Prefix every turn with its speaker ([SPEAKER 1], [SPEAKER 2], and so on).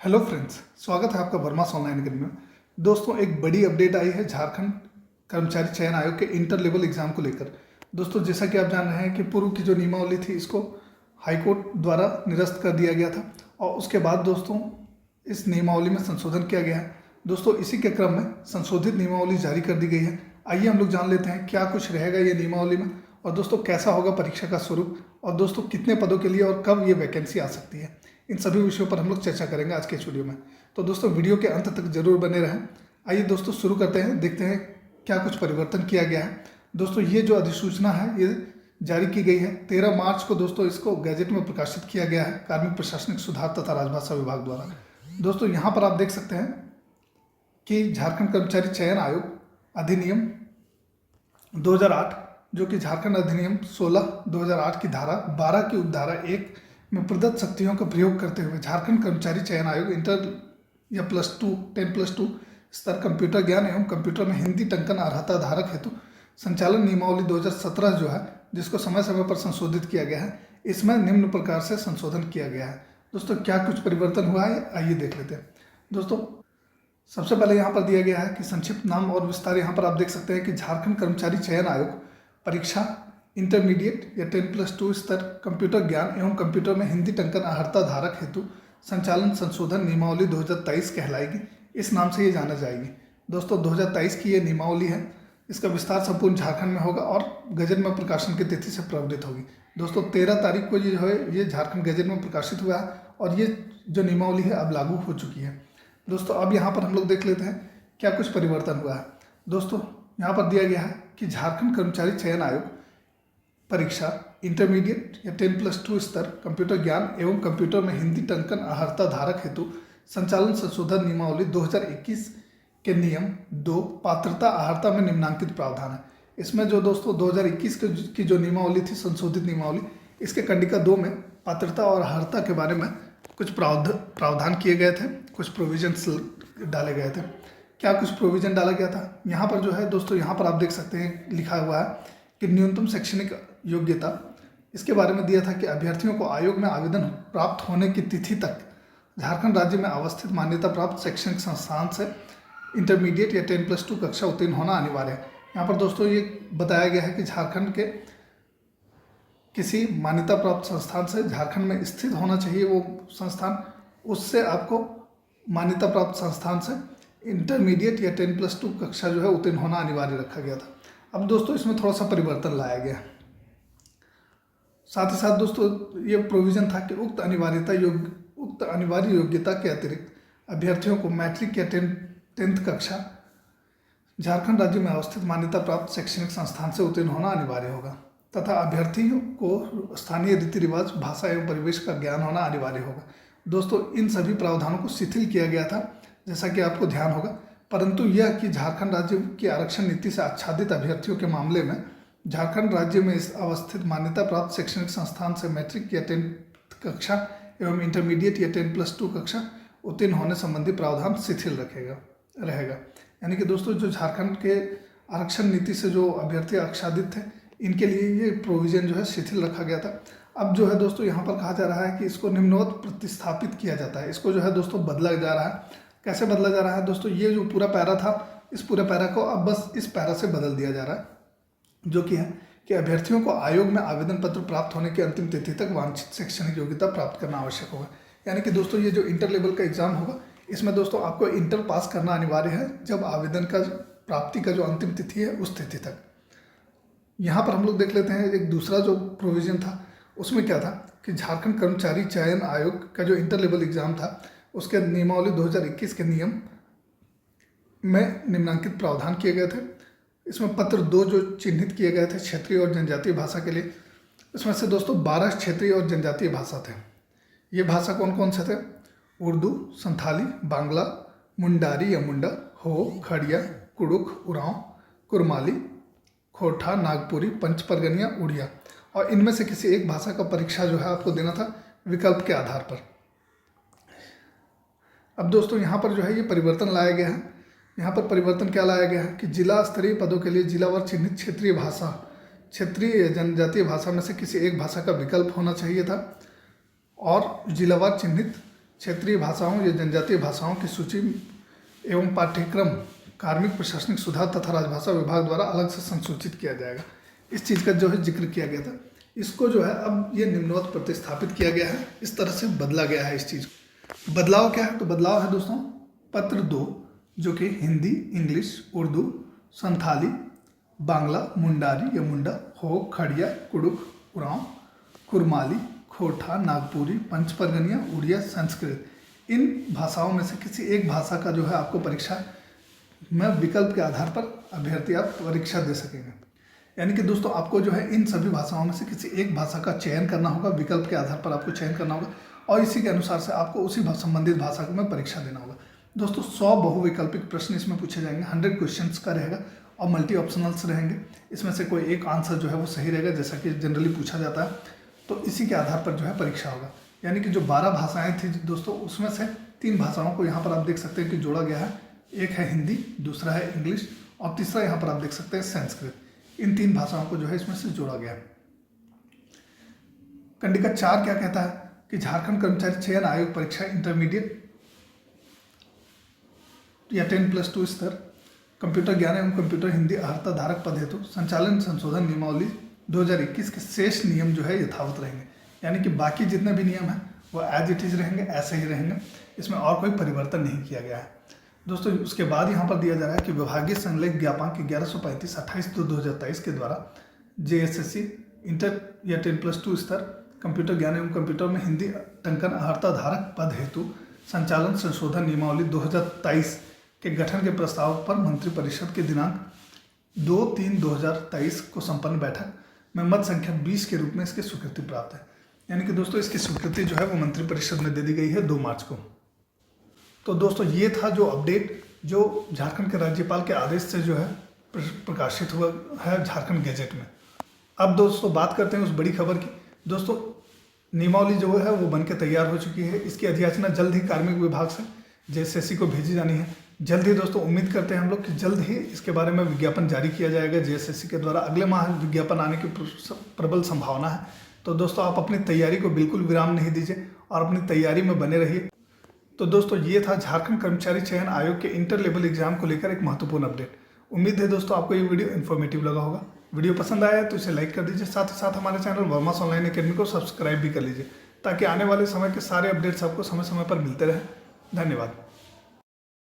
[SPEAKER 1] Hello friends, स्वागत है आपका वर्मा ऑनलाइन अकेडमी में। दोस्तों, एक बड़ी अपडेट आई है झारखंड कर्मचारी चयन आयोग के इंटर लेवल एग्जाम को लेकर। दोस्तों, जैसा कि आप जान रहे हैं कि पूर्व की जो नियमावली थी इसको हाईकोर्ट द्वारा निरस्त कर दिया गया था और उसके बाद दोस्तों इस नियमावली में संशोधन किया गया है। दोस्तों, इसी के क्रम में संशोधित नियमावली जारी कर दी गई है। आइए हम लोग जान लेते हैं क्या कुछ रहेगा ये नियमावली में, और दोस्तों कैसा होगा परीक्षा का स्वरूप, और दोस्तों कितने पदों के लिए और कब ये वैकेंसी आ सकती है। इन सभी विषयों पर हम लोग चर्चा करेंगे आज के इस वीडियो में। तो दोस्तों वीडियो के अंत तक जरूर बने रहें। आइए दोस्तों शुरू करते हैं, देखते हैं क्या कुछ परिवर्तन किया गया है। दोस्तों ये जो अधिसूचना है ये जारी की गई है 13 मार्च को। दोस्तों इसको गैजेट में प्रकाशित किया गया है कार्मिक प्रशासनिक सुधार तथा राजभाषा विभाग द्वारा। दोस्तों यहाँ पर आप देख सकते हैं कि झारखंड कर्मचारी चयन आयोग अधिनियम 2008, जो कि झारखंड अधिनियम 16 2008 की धारा 12 की उपधारा 1 में प्रदत्त शक्तियों का प्रयोग करते हुए झारखंड कर्मचारी चयन आयोग इंटर या +2 10+2 स्तर कंप्यूटर ज्ञान एवं कंप्यूटर में हिंदी टंकन अर्हता धारक हेतु संचालन नियमावली 2017 जो है, जिसको समय समय पर संशोधित किया गया है, इसमें निम्न प्रकार से संशोधन किया गया है। दोस्तों क्या कुछ परिवर्तन हुआ है आइए देख लेते हैं। दोस्तों सबसे पहले यहाँ पर दिया गया है कि संक्षिप्त नाम और विस्तार। यहाँ पर आप देख सकते हैं कि झारखंड कर्मचारी चयन आयोग परीक्षा इंटरमीडिएट या 10+2 स्तर कंप्यूटर ज्ञान एवं कंप्यूटर में हिंदी टंकन अर्हता धारक हेतु संचालन संशोधन नियमावली 2023 कहलाएगी। इस नाम से ये जाना जाएगी। दोस्तों 2023 की ये नियमावली है, इसका विस्तार संपूर्ण झारखंड में होगा और गजट में प्रकाशन की तिथि से प्रवृत्त होगी। दोस्तों 13 तारीख को ये जो है ये झारखंड गजट में प्रकाशित हुआ है और ये जो नियमावली है अब लागू हो चुकी है। दोस्तों अब यहाँ पर हम लोग देख लेते हैं क्या कुछ परिवर्तन हुआ है। दोस्तों यहाँ पर दिया गया है कि झारखंड कर्मचारी चयन आयोग परीक्षा इंटरमीडिएट या 10+2 स्तर कंप्यूटर ज्ञान एवं कंप्यूटर में हिंदी टंकन अर्हता धारक हेतु संचालन संशोधन नियमावली 2021 के नियम 2 पात्रता अर्हता में निम्नांकित प्रावधान है। इसमें जो दोस्तों 2021 की जो नियमावली थी संशोधित नियमावली, इसके कंडिका 2 में पात्रता और अर्हता के बारे में कुछ प्रावधान किए गए थे, कुछ प्रोविजन्स डाले गए थे। क्या कुछ प्रोविजन डाला गया था यहाँ पर जो है दोस्तों, यहाँ पर आप देख सकते हैं लिखा हुआ है कि न्यूनतम शैक्षणिक योग्यता, इसके बारे में दिया था कि अभ्यर्थियों को आयोग में आवेदन प्राप्त होने की तिथि तक झारखंड राज्य में अवस्थित मान्यता प्राप्त शैक्षणिक संस्थान से इंटरमीडिएट या 10+2 कक्षा उत्तीर्ण होना अनिवार्य है। यहाँ पर दोस्तों ये बताया गया है कि झारखंड के किसी मान्यता प्राप्त संस्थान से झारखंड में स्थित होना चाहिए वो संस्थान, उससे आपको मान्यता प्राप्त संस्थान से इंटरमीडिएट या 10+2 कक्षा जो है उत्तीर्ण होना अनिवार्य रखा गया था। अब दोस्तों इसमें थोड़ा सा परिवर्तन लाया गया। साथ ही साथ दोस्तों ये प्रोविज़न था कि उक्त अनिवार्य योग्यता के अतिरिक्त अभ्यर्थियों को मैट्रिक या 10th कक्षा झारखंड राज्य में अवस्थित मान्यता प्राप्त शैक्षणिक संस्थान से उत्तीर्ण होना अनिवार्य होगा तथा अभ्यर्थियों को स्थानीय रीति रिवाज भाषा एवं परिवेश का ज्ञान होना अनिवार्य होगा। दोस्तों इन सभी प्रावधानों को शिथिल किया गया था, जैसा कि आपको ध्यान होगा, परंतु यह कि झारखंड राज्य की आरक्षण नीति से आच्छादित अभ्यर्थियों के मामले में झारखंड राज्य में अवस्थित मान्यता प्राप्त शैक्षणिक संस्थान से मैट्रिक या 10th कक्षा एवं इंटरमीडिएट या 10+2 कक्षा उत्तीर्ण होने संबंधी प्रावधान शिथिल रहेगा। यानी कि दोस्तों जो झारखंड के आरक्षण नीति से जो अभ्यर्थी आच्छादित थे इनके लिए ये प्रोविज़न जो है शिथिल रखा गया था। अब जो है दोस्तों यहाँ पर कहा जा रहा है कि इसको निम्नवत प्रतिस्थापित किया जाता है। इसको जो है दोस्तों बदला जा रहा है। कैसे बदला जा रहा है दोस्तों, ये जो पूरा पैरा था इस पूरे पैरा को अब बस इस पैरा से बदल दिया जा रहा है, जो कि है कि अभ्यर्थियों को आयोग में आवेदन पत्र प्राप्त होने की अंतिम तिथि तक वांछित शैक्षणिक योग्यता प्राप्त करना आवश्यक होगा। यानी कि दोस्तों ये जो इंटर लेवल का एग्जाम होगा इसमें दोस्तों आपको इंटर पास करना अनिवार्य है जब आवेदन का प्राप्ति का जो अंतिम तिथि है उस तिथि तक। यहाँ पर हम लोग देख लेते हैं एक दूसरा जो प्रोविज़न था, उसमें क्या था कि झारखंड कर्मचारी चयन आयोग का जो इंटर लेवल एग्जाम था उसके नियमावली 2021 के नियम में निम्नांकित प्रावधान किए गए थे। इसमें पत्र 2 जो चिन्हित किए गए थे क्षेत्रीय और जनजातीय भाषा के लिए, इसमें से दोस्तों 12 क्षेत्रीय और जनजातीय भाषा थे। ये भाषा कौन कौन से थे? उर्दू, संथाली, बांग्ला, मुंडारी या मुंडा, हो, खड़िया, कुड़ुख, उरांव, कुरमाली, खोरठा, नागपुरी, पंचपरगनिया, उड़िया। और इनमें से किसी एक भाषा का परीक्षा जो है आपको देना था विकल्प के आधार पर। अब दोस्तों यहाँ पर जो है ये परिवर्तन लाया गया है। यहाँ पर परिवर्तन क्या लाया गया है कि जिला स्तरीय पदों के लिए जिलावार चिन्हित क्षेत्रीय या जनजातीय भाषा में से किसी एक भाषा का विकल्प होना चाहिए था और जिलावार चिन्हित क्षेत्रीय भाषाओं या जनजातीय भाषाओं की सूची एवं पाठ्यक्रम कार्मिक प्रशासनिक सुधार तथा राजभाषा विभाग द्वारा अलग से संसूचित किया जाएगा। इस चीज़ का जो है जिक्र किया गया था, इसको जो है अब ये निम्नवत प्रतिस्थापित किया गया है, इस तरह से बदला गया है इस चीज़ को। बदलाव क्या है? तो बदलाव है दोस्तों पत्र 2 जो कि हिंदी, इंग्लिश, उर्दू, संथाली, बांग्ला, मुंडारी या मुंडा, हो, खड़िया, कुड़ुक, उरांव, कुरमाली, खोटा, नागपुरी, पंचपरगनिया, उड़िया, संस्कृत, इन भाषाओं में से किसी एक भाषा का जो है आपको परीक्षा में विकल्प के आधार पर अभ्यर्थी आप परीक्षा दे सकेंगे। यानी कि दोस्तों आपको जो है इन सभी भाषाओं में से किसी एक भाषा का चयन करना होगा, विकल्प के आधार पर आपको चयन करना होगा और इसी के अनुसार से आपको उसी संबंधित भाषा में परीक्षा देना होगा। दोस्तों 100 बहुविकल्पिक प्रश्न इसमें पूछे जाएंगे, 100 क्वेश्चंस का रहेगा और मल्टी ऑप्शनल्स रहेंगे। इसमें से कोई एक आंसर जो है वो सही रहेगा, जैसा कि जनरली पूछा जाता है। तो इसी के आधार पर जो है परीक्षा होगा। यानी कि जो 12 भाषाएं थी दोस्तों, उसमें से 3 भाषाओं को यहाँ पर आप देख सकते हैं कि जोड़ा गया है। एक है हिंदी, दूसरा है इंग्लिश और तीसरा यहाँ पर आप देख सकते हैं संस्कृत। इन 3 भाषाओं को जो है इसमें से जोड़ा गया है। कंडिका 4 क्या कहता है कि झारखंड कर्मचारी चयन आयोग परीक्षा इंटरमीडिएट या 10+2 स्तर कंप्यूटर ज्ञान एवं कंप्यूटर हिंदी अर्हता धारक पद हेतु संचालन संशोधन नियमावली 2021 के शेष नियम जो है यथावत रहेंगे। यानी कि बाकी जितने भी नियम हैं वो एज इट इज रहेंगे, ऐसे ही रहेंगे, इसमें और कोई परिवर्तन नहीं किया गया है। दोस्तों उसके बाद यहाँ पर दिया जा रहा है कि विभागीय संलेख ज्ञापक 1135 28/2/2023 के द्वारा JSSC इंटर या 10+2 स्तर कंप्यूटर ज्ञान एवं कंप्यूटर में हिंदी टंकन अर्हता धारक पद हेतु संचालन संशोधन नियमावली 2023 के गठन के प्रस्ताव पर मंत्रिपरिषद के दिनांक 2/3/2023 को संपन्न बैठक में मत संख्या 20 के रूप में इसकी स्वीकृति प्राप्त है। यानी कि दोस्तों इसकी स्वीकृति जो है वो मंत्रिपरिषद में दे दी गई है 2 मार्च को। तो दोस्तों ये था जो अपडेट जो झारखंड के राज्यपाल के आदेश से जो है प्रकाशित हुआ है झारखंड गैजेट में। अब दोस्तों बात करते हैं उस बड़ी खबर की। दोस्तों नियमावली जो है वो बन के तैयार हो चुकी है। इसकी अधियाचना जल्द ही कार्मिक विभाग से JSSC को भेजी जानी है। जल्द ही दोस्तों उम्मीद करते हैं हम लोग कि जल्द ही इसके बारे में विज्ञापन जारी किया जाएगा JSSC के द्वारा। अगले माह विज्ञापन आने की प्रबल संभावना है। तो दोस्तों आप अपनी तैयारी को बिल्कुल विराम नहीं दीजिए और अपनी तैयारी में बने रहिए। तो दोस्तों ये था झारखंड कर्मचारी चयन आयोग के इंटर लेवल एग्जाम को लेकर एक महत्वपूर्ण अपडेट। उम्मीद है दोस्तों आपको ये वीडियो इन्फॉर्मेटिव लगा होगा। वीडियो पसंद आया है तो इसे लाइक कर दीजिए, साथ ही साथ हमारे चैनल वर्मास ऑनलाइन अकेडमी को सब्सक्राइब भी कर लीजिए ताकि आने वाले समय के सारे अपडेट्स आपको समय समय पर मिलते रहें। धन्यवाद।